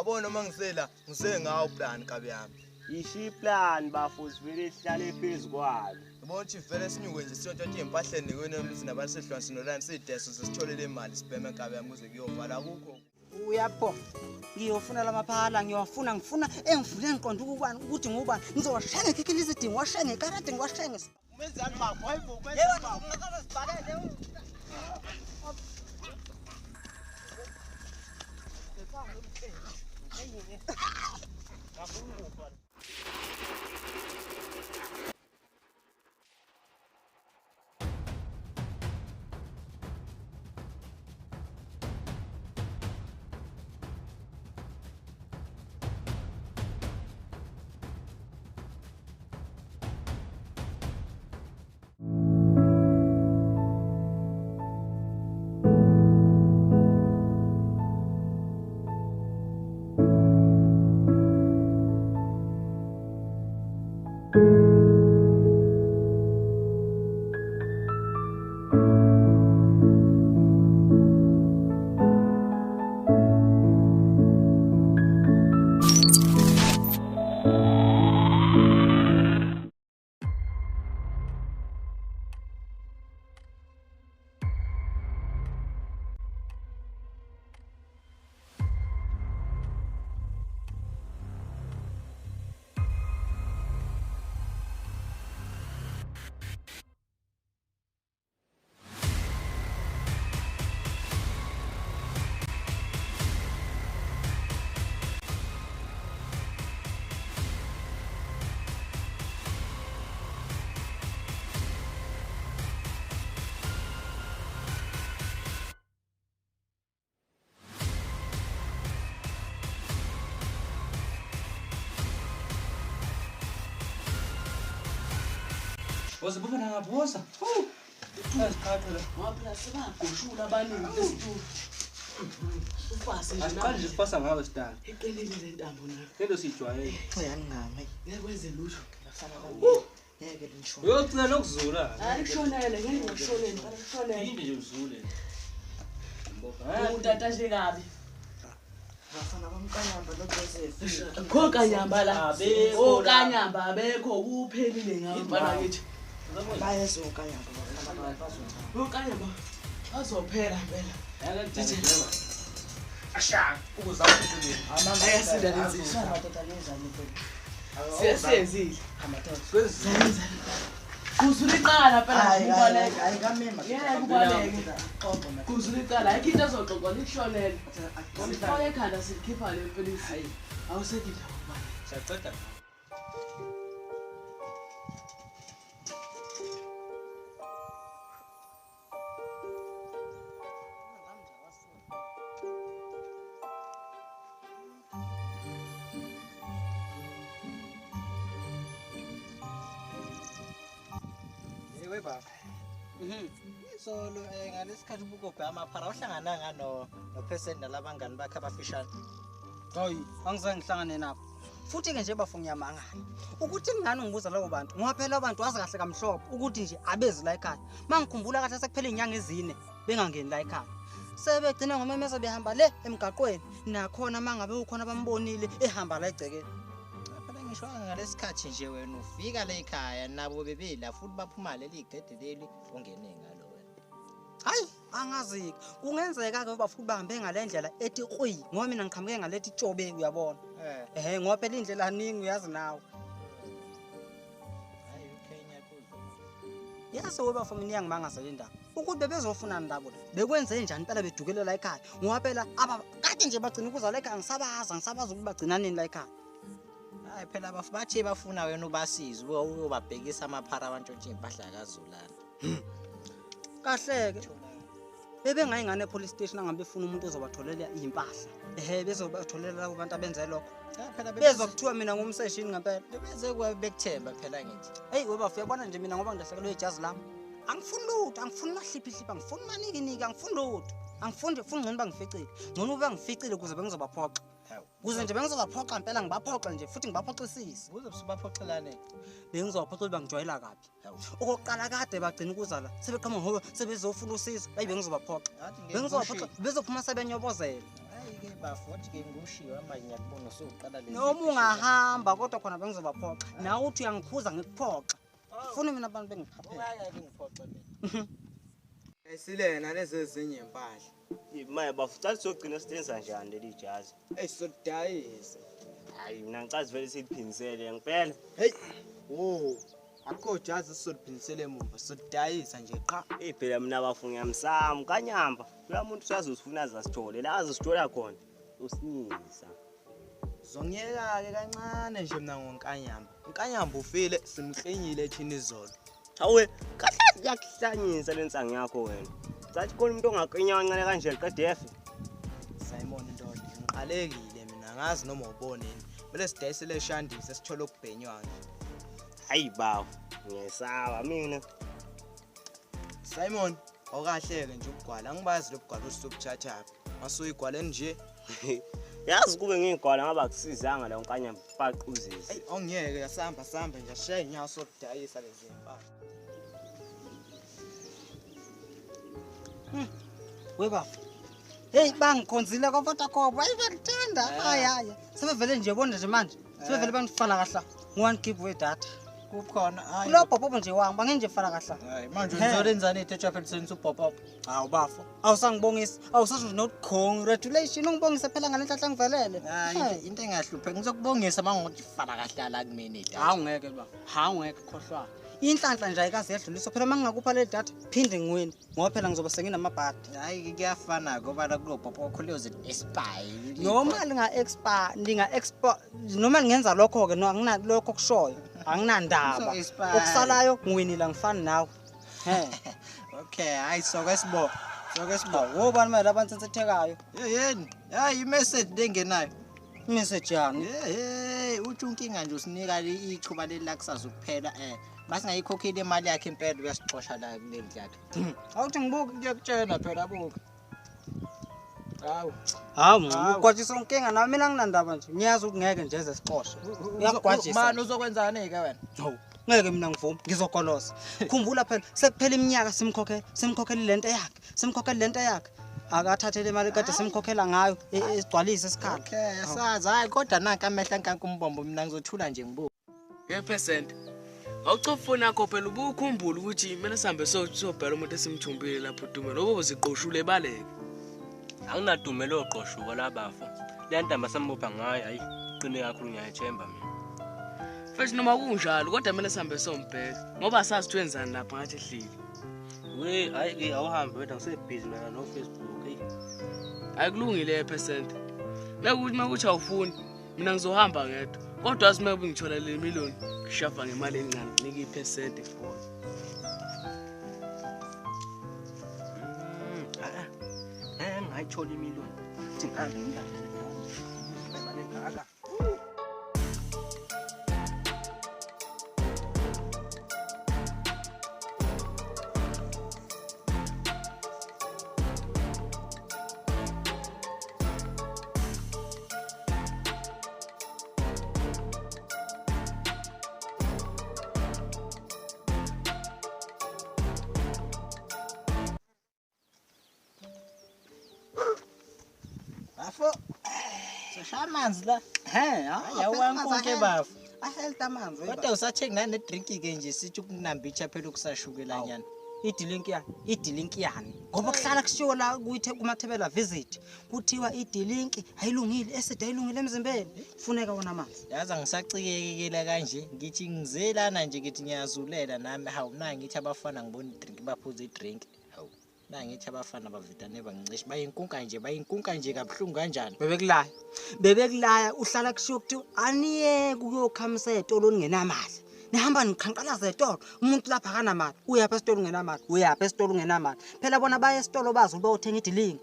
Yabona mangisela ngisengawo plan kabi yami. Ishi plan bafuthi vele sihlale phezukwayo. Yabona chief vele sinyuke nje siyontsha impahleni kwenemzi nabantu sehlwa sinolani sideso sesitholele imali sibheme kabi yami kuze kuyovala akukho. Uyapho. Ngiyofuna lamaphala ngiyofuna ngifuna engivule ngiqonda ukubani ukuthi ngubani ngizowashenge ikike lizidingo washenge karade ngiwashenge. Umenzani bafo hayibo kwenza Yebo ngingakaze sibhalele. Boza buba nangaboza. Asikhathela. Ngoba sebagoshula abaningi lesitulo. Ufase nje Asiqale nje sipasa ngawe sidala. iqinile le ntambo na. Lento sijwayele. Uyangingame. Ngeke kwenze lutho. Ngafana kabi. Ngeke ngishone. Uyocela nokuzula. Hayi kushonele ngeke ngishonele, kushonele. Yini nje uzule. Mbopha. Utatahle kabi. Ngafana bamkanyamba noJoseph. Kho kanyamba la. Abekho la. Kanyamba abekho kuphelile ngabafana kithi. Bayezokanyamba bafana bazona. Kanyamba azophela phela. Yakadijela. Asha ukuza ukuthi Amanga ayasidaliziswa Amadoda nezami phela. siyasenzile. Amadoda. Kwezi. Kuzuliqala phela Hayi kubaleka. hayi kamema. Yeke kubaleke. Xoxo na. Kuzuliqala ayikho into ezoxoxwa likushonele. Sifake ekhanda sikhipha le mpelisi. Awusekile ubaba. Siyaceda. Yewe baba. Solo ngalesikhathi ubukopha amaphara uhlangananga no-person nalabangani bakhe abafishane. Hayi, angizange ngihlangane nabo. Futhi ke nje bafunga yamangala. Ukuthi ngani ngibuza labo bantu. Ngophela abantu wazi kahle kamhlophe ukuthi nje abezi la ekhaya. Mangikhumbula kahle sekuphela inyanga ezine bengangeni la ekhaya. Sebegcina ngomemeza behamba le emgaqweni. Nakhona mangabe ukhona bambonile ehamba la egcekeni. Phela ngisho ngalesikhathi nje wena ufika la ekhaya nabo bebela futhi baphuma leli igcede leli ongene ngalo wena. Hayi, angazi. Kungenzeka ke bafuthi bahambe ngalendlela ethi kwi. Ngoba mina ngiqhamuke ngalethi tshobe uyabona. Ngoba phela indlela aningi uyazi nawe. Hayi uKenya kuzo. Yase weba for mina iyangimangasa le ndaba. Ukuthi bebezofuna ndabo le. Bekwenze njani phela bedukelela la ekhaya. Ngoba phela aba kade nje bagcina ukuza la ekhaya ngisabaza ukuthi bagcina nini la ekhaya. Hayi phela bathi bafuna wena ubasize uyobabhekisa amaphara abantshontshe impahla kaZulana. Kahleke. Bebengayingane police station angabe befuna umuntu ozobatholela impahla. Bezobatholela labo bantu abenze lokho. Phela Bezokuthiwa mina ngumseshini ngempela. bebeze kwabekuthemba phela ngithi. Hey weba uyabona nje mina ngoba ngidahlekelwe ijazi lami. Angifuni lutho, angifuni mahliphi, angifuni maniki, angifuni lutho. Angifuni ufuna ngcono bangificile. Ngcono ube ngificile ukuze bengizobaphoxa. Kuze nje bengizobaphoxa impela ngibaphoxa nje futhi ngibaphoxisise. Uzobusibaphoxelane. Bengizobaphoxa bangijwayela kabi. Okokuqala kade bagcina ukuzala. Sebeqhamuka ngoba sebezofuna usizo. Bayi bengizobaphoxa. Bengizobaphoxa bezophuma sebenyobozela. Hayi ke bafuthi ke ngushiwa manje ngiyakubona usuqala lezi. Noma ungahamba kodwa khona bengizobaphoxa. Nawe uthi uyangiphuza ngikuphoxa. Funa mina abantu bengiphaphela. Ungaya ke ngiphoxa mina. Esilena lezi ezinye impahla. Maye bafuthi sizogcina sithenza njani leli jazi? Sodayisa. Hayi mina ngicazi vele siphinisele ngempela. Hey. Oh. Akho jazi sodiphinisele emuva. Sodayisa nje qha. Phela mina bafunga yamsamo kanyamba. Kuya umuntu usazosifuna azasithole la azosithola khona. Usinyisa. Zongiyeka ke kancane nje mina ngonkanyamba. Unkanyamba ufile simhlenyile thina izolo. Hawe kahle yakuhlanyisa lensango yakho wena. Sathi khona umuntu ongaqinya kancane kanje liqedefe. Simon Ndondo ngiqalekile mina ngazi noma uboneni. Mele sidayisele eshandise sithole ukubhenywa nje. Hayi bawo ngiyesaba mina. Simon awukahleke nje ukugwala angibazi lokugwala usukuthatha. Masuyigwaleni nje. Yazi kube ngigwala ngaba kusizanga la unkanyamba baquzisa. Hey ongiyeke yasamba nje ashaye inyawo sokudayisa lezi impahla. Webafu. Hey bangikhonzile kwaFota Khobo. Ayibekuthanda. Hayi. Sebevele nje bonde nje manje. Sebevele bangifala kahla. Ngo1 giveaway data. Kukhona hayi. Lo bhobho nje wami bangenje fala kahla. Hayi manje ngizolenzani ethethwa phela senze ubhobho. Hawu bafo. Awusangibongisi. Awusasho not congratulations ungibongise phela ngalenhlahla ngivelele. Hayi into engahluphe ngizokubongisa mangokuthi fana kahlala kumini data. Hawu ngeke ba. Hawu ngeke khohlwa. Inhlanhla nje ayikaze yedluliswa phela mangingakupha le data phinde ngiwini ngoba phela ngizoba senginamabhadi. Hayi kuyafana ngoba la kulo bhobho kholoze expire. Noma linga-expire noma ngenza lokho ke no anginalokho kushoyo anginandaba okusalayo ngiwinile ngifani nawe Okay hayi sokwesibo wobani manje abantsensethekayo yeni hayi imessage lengenayo imessage yani hey uthi unkinga nje usinika ichuba leli lakusaza ukuphela basingayikhokheli imali yakhe impela uyasixosha la kuleli data awuthi ngibuke kuyakutshela phela buka hawu ukwatshisa unkinga nami mina nginandaba nje ngiyazi ukuthi ngeke nje ezesixoshe uyagwajisa manje uzokwenzani ke wena hawu ngeke mina ngivuma ngizogoloza khumbula phela sekuphela iminyaka simkhokhela lento yakhe akathathele imali kade simkhokhela ngayo esigcwalise isikhala okay yasazi hayi kodwa nanka amehla nkanka umbombo mina ngizothula nje ngibuka ngephesenti awucofuna yakho phela ubukhumbula ukuthi mina sihambe sobhela umuntu esimthumbile lapho Dumelo lobo ziqoshule ebaleke Anginadume oqoshuka labafa. Le ntamba sambopha ngayo hayi qine kakhulu ngiyayithemba mina. Futhi noma kunjalo kodwa mina sihambe sombheka ngoba sazi twenzani lapha ngathi ehlile. We hayi ke awuhambe wena ngisebhizi mina no Facebook hey. Ayikulungile ephesenti. Mekuthi makuthi awufuni mina ngizohamba ngedwa. Kodwa asimebe ngithola le million shafa ngemali encane nika iphesenti for. Ngayithola imiliyoni. Thingane ngiyadla. Imali engaka. Bafo seshamanzi la yawankonke bafu ahelta amanzi kodwa usathenga nane drink ke nje sithi ukunambitha phela ukusashukela nyana idilink yani ngoba kuhlala kushiwo la kumathebela visit kuthiwa idilink ayilungile eside ayilungile emzimbeni kufuneka wona amanzi yaza ngisacikekela kanje ngithi ngizelana nje ngithi ngiyazulela nami hawu na ngithi abafana ngibona idrink baphuza idrink hawu na ngithi abafana bavitane bangicishe bayinkunka nje kabuhlungu kanjani bebekulaya uhlala kushiwo ukuthi aniye kuyokhamisa etolo lingenamali nihamba niqhanqalaza etolo umuntu lapha kanamali uyapha esitolo ungenamali phela bona baya esitolo bazi ukuba uthenga idilink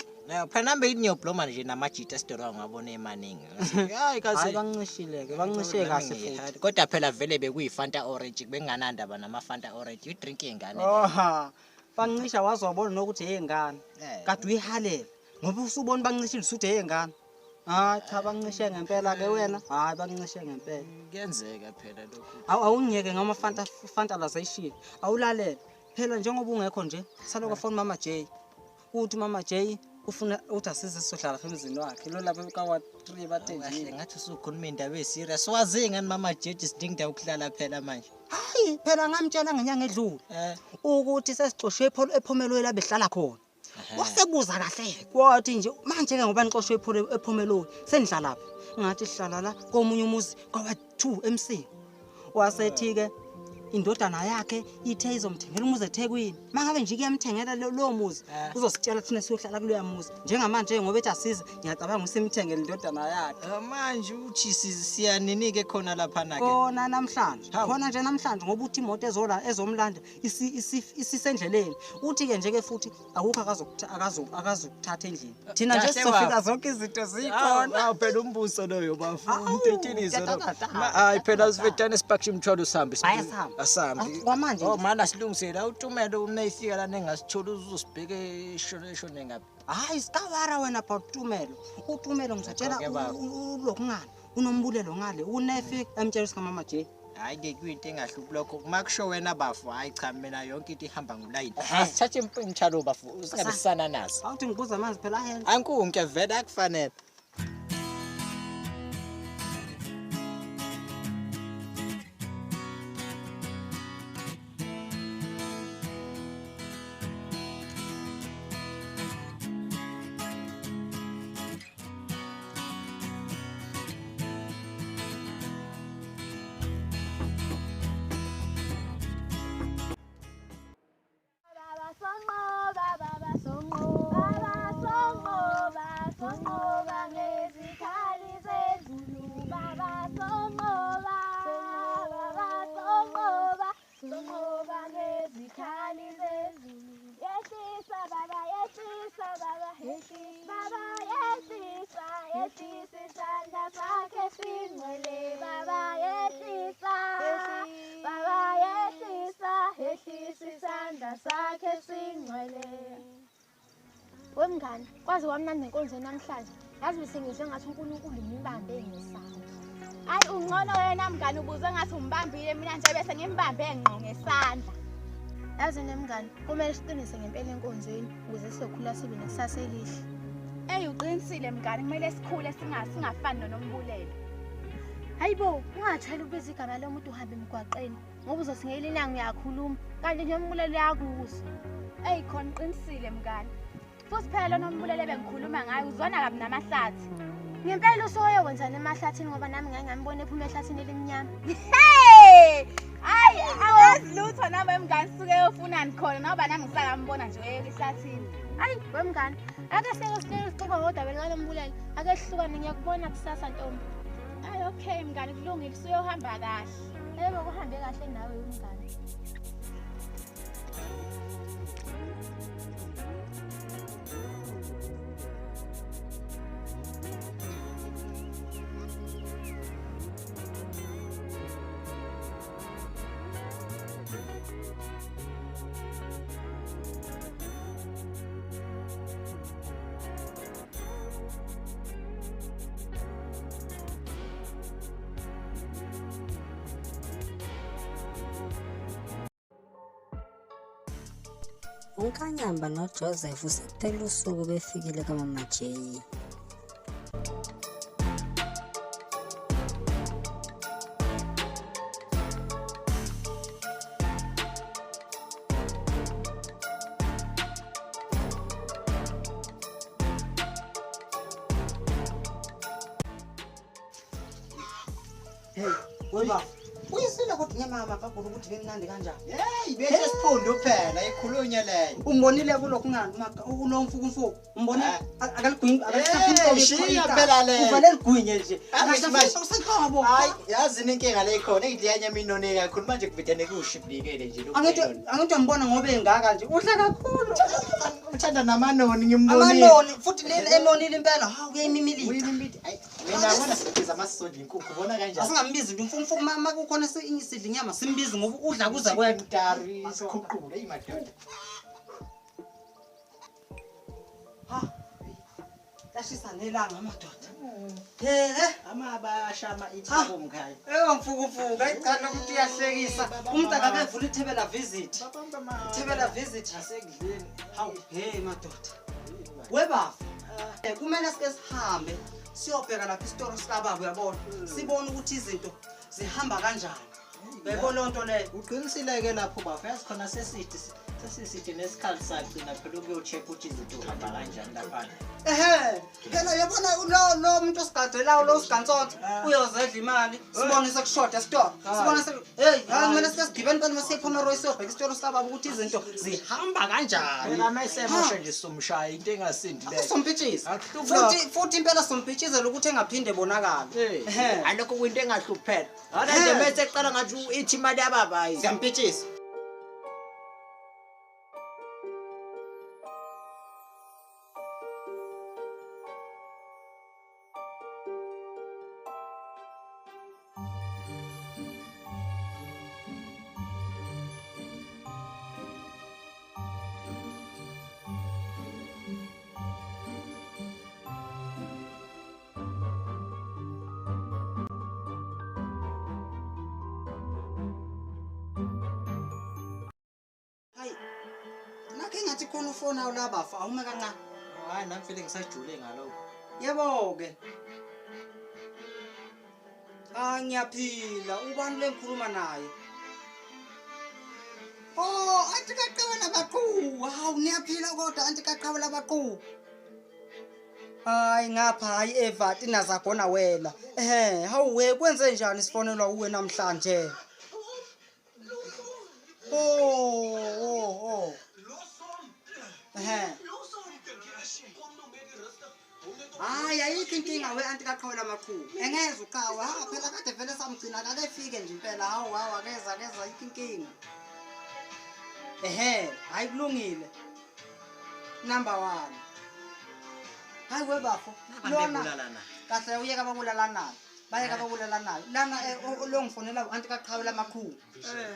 phela nambe ithi ngiyobloma nje namajita esitolo ngabona emaningi hayi hayi bancishe kahle futhi kodwa phela vele bekuyifanta orange benganandaba namafanta orange idrink yengane bancisha wazobona nokuthi eyengane kade uyihalela ngoba usubona bancishile suthi eyengane hayi cha bancishe ngempela ke wena hayi bancishe ngempela kuyenzeka phela lokho awungiyeke ngama-fantalization awulalela phela njengoba ungekho nje saloku phone Mama J uthi Mama J ufuna uthi asize sizohlala lapha emzini wakhe lo lapha ka-3 bathenjile. Ngathi usukhuluma indaba eserious. Wazi ngani mama Jeje sidinga indawo yokuhlala phela manje. Hayi phela ngamtshela ngenyanga edlule ukuthi sesixoshwe ePhumelweni la behlala khona. Wasebuza kahle kwathi nje manje ke ngoba nixoshwe ePhumelweni senihlala lapha. Ngathi sihlala la komunye umuzi kwa2 MC. Wasethi ke indodana yakhe ithe izomthengela umuzi eThekwini. Mangabe nje kuyamthengela lo muzi uzositshela thina siyohlala kuloya muzi. Njengamanje ngoba ethi asize ngiyacabanga usimthengele indodana yakhe. Manje uthi siyaninike khona lapha na ke. Khona namhlanje. Khona nje namhlanje ngoba uthi imoto ezomlanda isisendleleni. Uthi ke nje ke futhi akukho akazokuthatha endlini. Thina nje sizofika zonke izinto zikhona. Hawu phela umbuso loyo bafundi ethinizo lo. Hayi phela sivethane sipakishe umthwalo usambe. Asambi. Kwamanje mana silungisela uTumelo unayifika la nengasithola uzosibheke shone ngapi. Hayi sikawara wena about Tumelo. uTumelo ngizatshela ulokungani unombulelo ngale unefi emtshela sikamama J. Hayi ke kuyinto engahluphi lokho kumakusho wena bafu. Hayi cha mina yonke into ihamba ngolayini. Asithathe imthalo bafu usingabisana nazo. Awuthi ngibuza amanzi phela ahela. Ankunke vele akufanele. Wemngani, kwazi wamnandi nenkonzo namhlanje. Yazi bese ngizwe ngathi uNkulunkulu ngimbambe ngesandla. Hayi ungcono wena mngani ubuze ngathi umbambile mina nje bese ngimbambe ngqo ngesandla. Yazi nemngani, kumele siqinise ngempela enkonzweni ukuze sizokhula sibe nekusasa elihle. Uqinisile mngani, kumele sikhule singafani noNombulelo. Hayibo, ungathwali ukubiza igama lomuntu uhamba emgwaqeni ngoba uzosingela inanga uyakhuluma kanti nje uNombulelo uyakuzwa. Khona uqinisile mngani. Futhi phela noNombulelo bengikhuluma ngayo uzwana kabi namahlathi. Ngempela usoyo kwenzana emahlathini ngoba nami ngeke ngambone ephuma ehlathini elimnyama. Hayi awazi lutho nabo emngani suke yofunani khona ngoba nami ngisakambona nje ehlathini. Hayi wemngani, ake sike sixoxa ngodaba likaNombulelo. Ake sihlukane ngiyakubona kusasa ntombi. Okay mngani kulungile usuyohamba kahle. Yebo kuhambe kahle nawe wemngani. uNkanyamba noJoseph usekuphela usuku befikile kaMama J. Weba uyisile kodwa nyama makakhulu ukuthi bemnandi kanjani. Bese siphondo phela ikhulunywa leyo. Umbonile kulokhu ngani unomfukumfuku umbonile akaligwinyi Shiya phela le. uvale ligwinye nje Usekhabo. Hayi yazi inkinga le ikhona idliyanya minone kakhulu manje kubhedane kushiblikele nje lokho. Angithi ngibona ngoba engaka nje uhle kakhulu. Uthanda namanoni ngimbonile. Amanoni futhi enonile impela hawu kuyimimilita. Mina ngona sibiza amasonje inkukhu ubona kanjani? Asingambizi nje umfumfuku mama kukhona isidla inyama simbizi ngoba udla kuza kwetari sikhuqule imadoda. Tashisa nelanga amadoda. Amabashama ithabo mkhaya. Mfukufuku ayicala ukuthi uyahlekisa. Umuntu akavula ithebela visit. Ithebela visit asekudleni. Hawu madoda. Weba. Kumele sike sihambe siyobheka lapha isitoro sikababa uyabona. Sibone ukuthi izinto zihamba kanjani. Uyayibona lonto leyo. Uqinisile lapho bafo yazi khona sesithi nesikhathi sagcina phela ukuyocheck ukuthi izinto uhamba kanjani lapha. Phela yabona lo muntu osigadelayo lo sigansonto uyozedla imali sibone sekushoda esitoro. Sibone kumele sigibele impela masiphuma royce siyobheka isitoro sikababa ukuthi izinto zihamba kanjani. Phela mayiseboshe nje somshaya into engasindi leyo. Sompitshisa. Futhi impela sompitshizela ukuthi engaphinde bonakala. Alokho kwinto engahluphela. Hana nje bese eqala ngathi ithi imali yababa hayi. Siyampitshisa. Ngathi khona ufona ulabafa awume kancane. Hayi nami feeling ngisajule ngalokho. Yebo ke. Ngiyaphila ubani lengikhuluma naye. Anti kaqhawela baqhu. Hawu niyaphila kodwa anti kaqhawela baqhu. Hayi ngapha hayi Evati nazagona wena. Hawu we kwenze njani sifonelwa uwe namhlanje? Hayi ayikho inkinga we anti kaqhawela amaqhubu. Engeze uqhawa phela kade vele samgcina akafike nje impela hawu akeza ayikho inkinga. Hayi kulungile. Number 1. Hayi webafo. Lona kahle uyeka babulalana. Bayeka babulalana. Lana longifonela anti kaqhawela amaqhubu.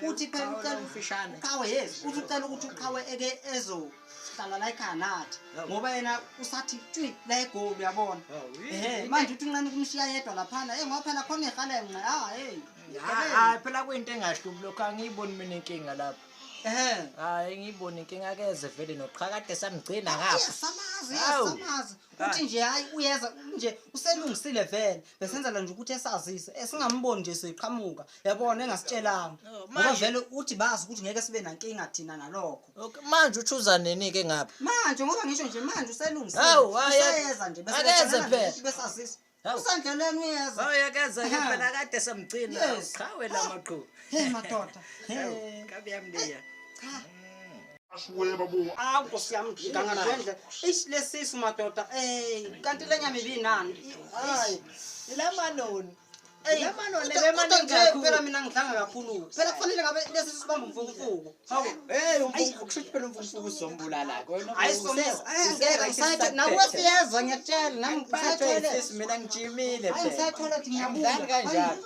Uthi phela ucela ufishane. Qhawe yes, uthi ucela ukuthi uqhawe eke ezo hlala la ekhaya nathi ngoba yena usathi twi la egoli uyabona. Manje uthi unqane ukumshiya yedwa lapha ngoba phela khona ihalenqa hayi phela kwinto engahluki lokho angiyiboni mina inkinga lapha. Hayi ngiyibona inkinga akeze vele noqhakade samgcina ngapha. Samazi uthi nje hayi uyeza nje uselungisile vele besenzela nje ukuthi esazise esingamboni nje seqhamuka yabona engasitshelanga ngoba vele uthi bazi ukuthi ngeke sibe nankinga thina nalokho. Manje uthuza nini ke ngapha? Manje ngoba ngisho nje manje uselungisile usayeza nje besazise usandleleni uyeza. Yakeza ke phela kade samgcina chawe la maqhubu. Madoda kabi yamliya. Nkosi yami ngangana ngendlela isilesisu madoda kanti lenyama ibinani hayi ilamanoni phela mina ngidlanga kakhulu phela kufanele ngabe lesi sibamba umfukufuku hawu ukushuthi phela umfukufuku uzombulala wena ngeke ngisathi nawe siyeza ngiyakutshela nami ngisathola mina ngijimile phela ngisathola ukuthi ngiyabuka kanjalo.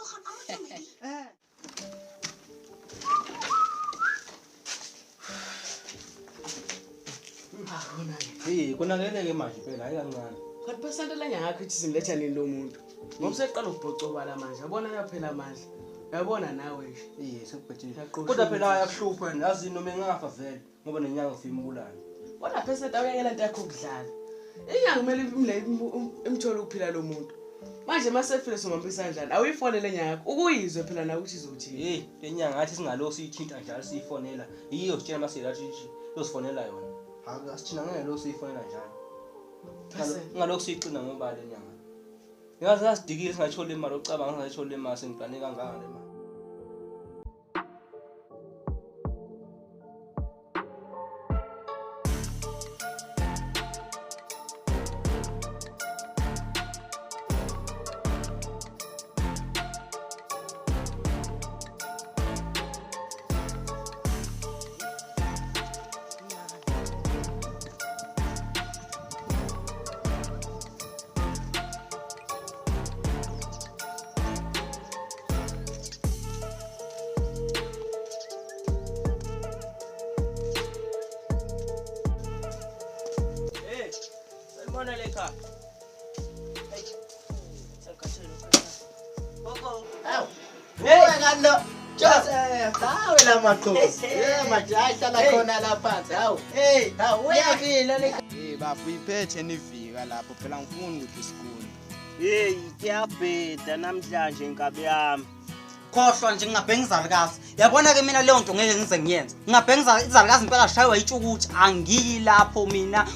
Konakele-ke manje phela hayi kancane. Kanti phesente lenyanga yakho ithi simletha nini lo muntu? Ngoba seqala ukubhocobala manje. Yabona yaphela amandla. Uyabona nawe nje. Sekubhethile. Kodwa phela ayakuhlupha yazi noma engafa vele ngoba nenyanga ufika imbulala. Kodwa phesente awuyekela into yakho ukudlala. Inyanga kumele imthole ukuphila lo muntu. Manje masefile somamba isandlana awuyifonele nyanga yakho ukuyizwe phela na ukuthi izothini. Lenyanga ngathi singalo siyithinta njalo siyifonela. Yiyo sitshela masela ukuthi losifonela yona. Asithina ngeke lo siyifonela njalo. Ngalokho siyicina ngoba le nyanga. Ngazi asidikile singathola imali ocabanga singathola imali sengiplane kangaka le mali. Mbona leka? Ngalo. Hawu la maqhubu. Majaji la khona la phansi. Hawu. Hawu uyaphila le. bafu iphethe nivika lapho phela ngifuni ukuthi isikole. Hey, kuyabheda namhlanje inkabi yami. Khohlwa nje ngingabhenga izalikazi. Yabona ke mina leyo nto ngeke ngize ngiyenze. Ngingabhenga izalikazi impela shaywa itshukuthi angiyi lapho mina.